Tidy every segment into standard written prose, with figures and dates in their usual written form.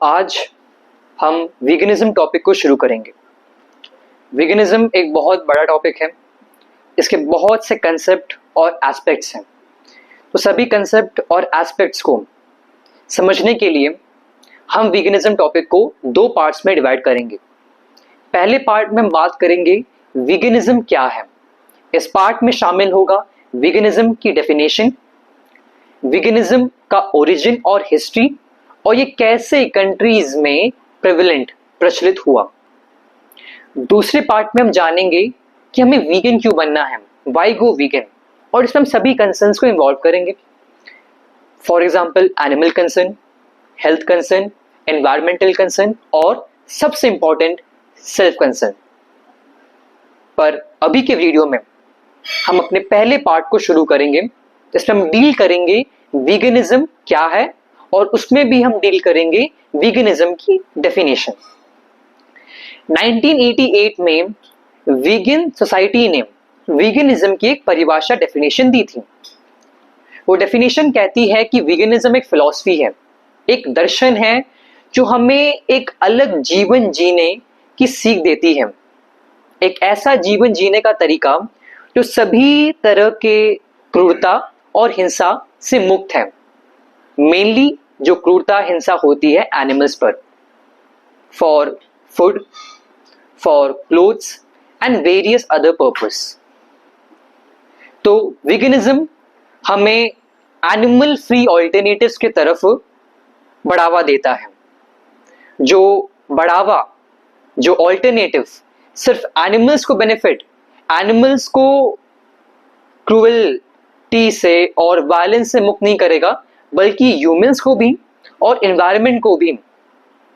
आज हम veganism topic को शुरू करेंगे। वीगनिज्म एक बहुत बड़ा टॉपिक है, इसके बहुत से कंसेप्ट और एस्पेक्ट्स हैं। तो सभी कंसेप्ट और एस्पेक्ट्स को समझने के लिए हम वीगनिज्म टॉपिक को दो पार्ट्स में डिवाइड करेंगे। पहले पार्ट में हम बात करेंगे वीगनिज्म क्या है। इस पार्ट में शामिल होगा वीगनिज्म की डेफिनेशन, वीगनिज्म का ओरिजिन और हिस्ट्री, और ये कैसे कंट्रीज में प्रेवलेंट प्रचलित हुआ। दूसरे पार्ट में हम जानेंगे कि हमें वीगन क्यों बनना है, व्हाई गो वीगन, और इसमें हम सभी कंसर्न्स को इन्वॉल्व करेंगे। For example animal concern, health concern, environmental concern और सबसे इंपॉर्टेंट सेल्फ कंसर्न। पर अभी के वीडियो में हम अपने पहले पार्ट को शुरू करेंगे, इसमें हम डील करेंगे वीगनिज्म क्या है और उसमें भी हम डील करेंगे वीगनिज्म की डेफिनेशन। 1988 में वीगन सोसाइटी ने वीगनिज्म की एक परिभाषा डेफिनेशन दी थी। वो डेफिनेशन कहती है कि वीगनिज्म एक फिलॉसफी है, एक दर्शन है जो हमें एक अलग जीवन जीने की सीख देती है, एक ऐसा जीवन जीने का तरीका जो सभी तरह के क्रूरता और हिंसा से मुक्त है। मेनली जो क्रूरता हिंसा होती है एनिमल्स पर, for food, for clothes and various other purpose. तो वीगनिज्म हमें एनिमल फ्री ऑल्टरनेटिव्स की तरफ बढ़ावा देता है। जो ऑल्टरनेटिव सिर्फ एनिमल्स को बेनिफिट, एनिमल्स को क्रूएल्टी से और वायलेंस से मुक्त नहीं करेगा, बल्कि ह्यूमंस को भी और एनवायरनमेंट को भी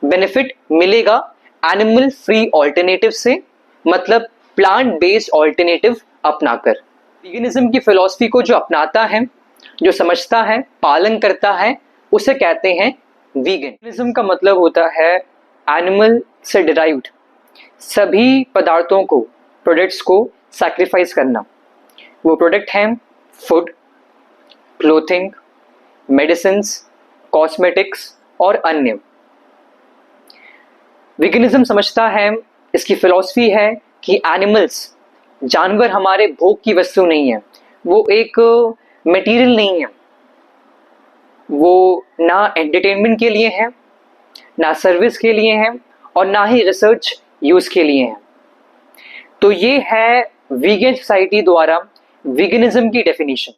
बेनिफिट मिलेगा एनिमल फ्री ऑल्टरनेटिव से, मतलब प्लांट बेस्ड ऑल्टरनेटिव अपनाकर। वीगनिज्म की फिलॉसफी को जो अपनाता है, जो समझता है, पालन करता है, उसे कहते हैं वीगन। वीगनिज्म का मतलब होता है एनिमल से डिराइव्ड सभी पदार्थों को, प्रोडक्ट्स को सैक्रिफाइस करना। वो प्रोडक्ट हैं फूड, क्लोथिंग, मेडिसिन्स, कॉस्मेटिक्स और अन्य। वीगनिज्म समझता है, इसकी फिलॉसफी है कि एनिमल्स, जानवर हमारे भोग की वस्तु नहीं है, वो एक मटेरियल नहीं है, वो ना एंटरटेनमेंट के लिए है, ना सर्विस के लिए है और ना ही रिसर्च यूज के लिए है। तो ये है वीगन सोसाइटी द्वारा वीगनिज्म की डेफिनेशन।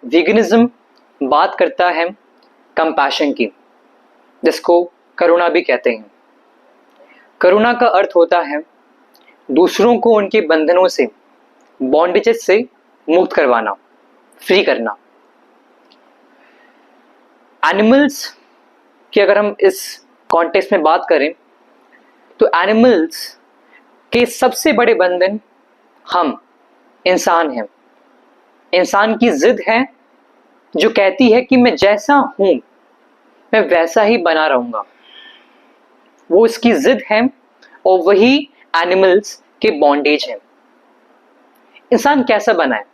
वीगनिज्म बात करता है कंपैशन की, जिसको करुणा भी कहते हैं। करुणा का अर्थ होता है दूसरों को उनके बंधनों से, बॉन्डेजेस से मुक्त करवाना, फ्री करना। एनिमल्स की अगर हम इस कॉन्टेक्स्ट में बात करें तो एनिमल्स के सबसे बड़े बंधन हम इंसान हैं। इंसान की जिद है जो कहती है कि मैं जैसा हूं मैं वैसा ही बना रहूंगा। वो इसकी जिद है और वही एनिमल्स के बॉन्डेज है। इंसान कैसा बना है?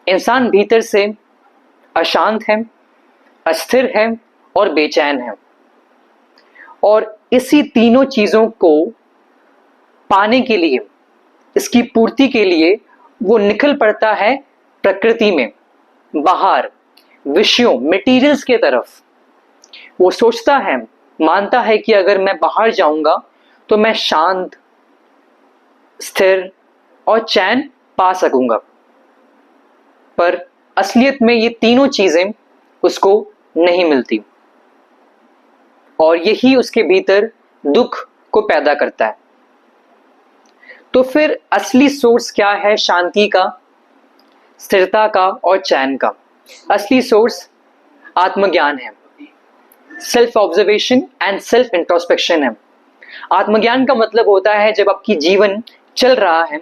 इंसान भीतर से अशांत है, अस्थिर है और बेचैन है, और इसी तीनों चीजों को पाने के लिए, इसकी पूर्ति के लिए वो निकल पड़ता है प्रकृति में, बाहर, विषयों, मटेरियल्स के तरफ। वो सोचता है, मानता है कि अगर मैं बाहर जाऊंगा तो मैं शांत, स्थिर और चैन पा सकूंगा। पर असलियत में ये तीनों चीजें उसको नहीं मिलती, और यही उसके भीतर दुख को पैदा करता है। तो फिर असली सोर्स क्या है शांति का, स्थिरता का और चैन का? असली सोर्स आत्मज्ञान है, self observation and self introspection है। आत्मज्ञान का मतलब होता है जब आपकी जीवन चल रहा है,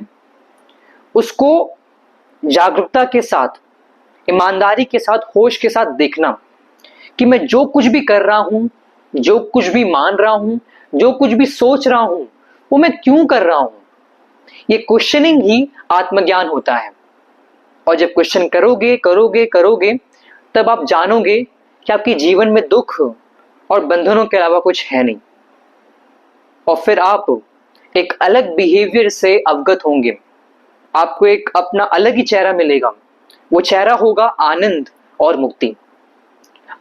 उसको जागरूकता के साथ, ईमानदारी के साथ, होश के साथ देखना कि मैं जो कुछ भी कर रहा हूं, जो कुछ भी मान रहा हूं, जो कुछ भी सोच रहा हूं, वो मैं क्यों कर रहा हूं। ये क्वेश्चनिंग ही आत्मज्ञान होता है। और जब क्वेश्चन करोगे करोगे करोगे, तब आप जानोगे कि आपके जीवन में दुख और बंधनों के अलावा कुछ है नहीं। और फिर आप एक अलग बिहेवियर से अवगत होंगे, आपको एक अपना अलग ही चेहरा मिलेगा। वो चेहरा होगा आनंद और मुक्ति।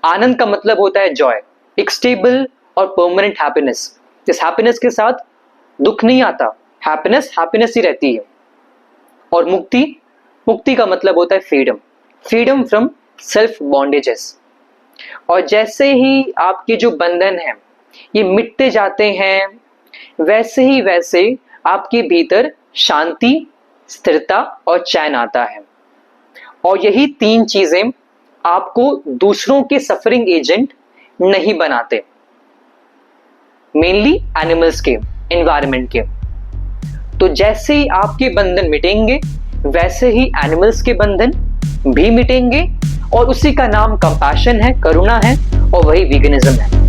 आनंद का मतलब होता है जॉय, एक स्टेबल और परमानेंट हैप्पीनेस। इस हैप्पीनेस के साथ दुख नहीं आता, हैप्पीनेस हैप्पीनेस ही रहती है। और मुक्ति, मुक्ति का मतलब होता है freedom, freedom from self bondages. और जैसे ही आपके जो बंधन हैं ये मिटते जाते हैं, वैसे आपके भीतर शांति, स्थिरता और चैन आता है। और यही तीन चीजें आपको दूसरों के सफरिंग एजेंट नहीं बनाते, मेनली एनिमल्स के, एनवायरनमेंट के। तो जैसे ही आपके बंधन मिटेंगे वैसे ही एनिमल्स के बंधन भी मिटेंगे, और उसी का नाम कंपैशन है, करुणा है, और वही वीगनिज्म है।